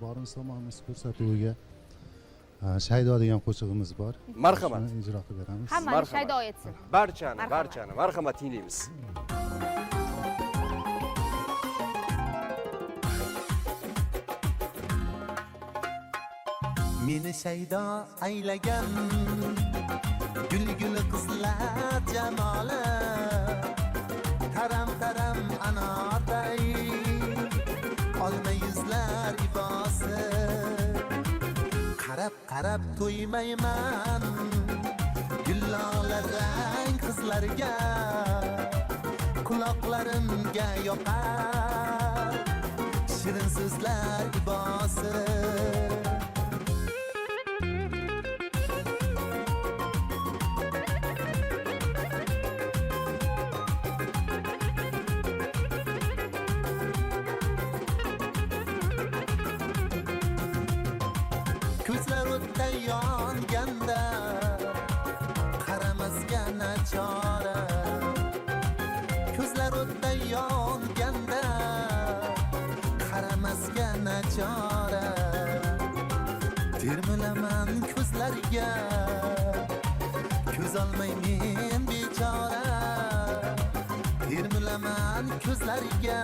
Borimiz tomonimiz ko'rsatuviga Shaydo degan qo'shig'imiz bor. Marhamat. Shuni ijro qilib beramiz. Hammani Shaydo etsin. Barchani marhamat tinglaymiz. Meni Shaydo aylagan gul qizlar jamoli taram anorday olma yuzlar ibosi qarab to'ymayman gullolar rang qizlarga quloqlarimga yoqar shirin so'zlar ibosi ko'zlar o'tday yonganda qaramasga nachora ko'zlar o'tday yonganda qaramasga nachora termilaman ko'zlariga ko'z olmay men bechora termilaman ko'zlariga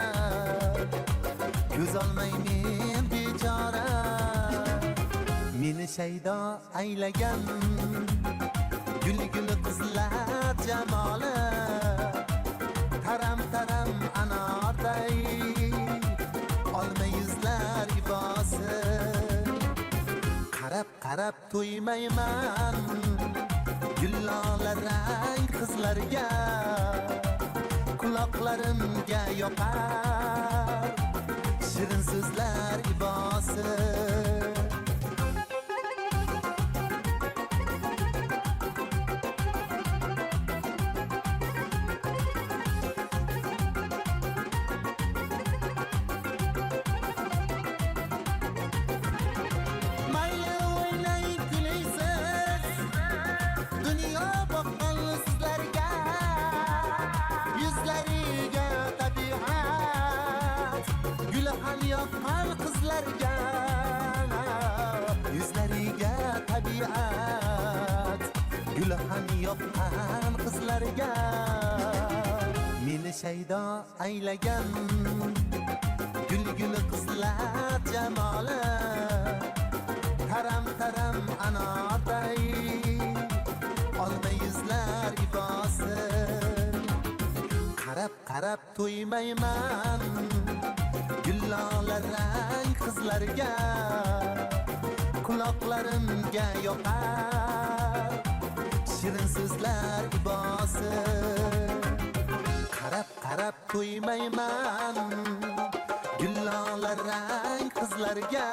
ko'z olmay men bechora Meni Shaydo aylagan gul qizlar jamoli taram anorday olma yuzlar ibosi qarab to'ymayman gullolar rang qizlarga quloqlarimga yoqar shirin so'zlar ibosi yoqqan qizlarga yuzlariga tabiat gulxan yoqqan qizlarga meni Shaydo aylagan gul qizlar jamoli taram anorday olma yuzlar ibosi qarab to'ymayman gullolar rang qizlarga quloqlarimga yoqar shirin so'zlar ibosi qarab to'ymayman gullolar rang qizlarga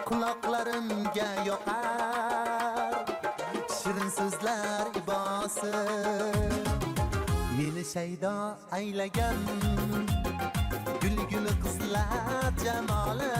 quloqlarimga yoqar shirin so'zlar ibosi meni Shaydo aylagan gul qizlar jamoli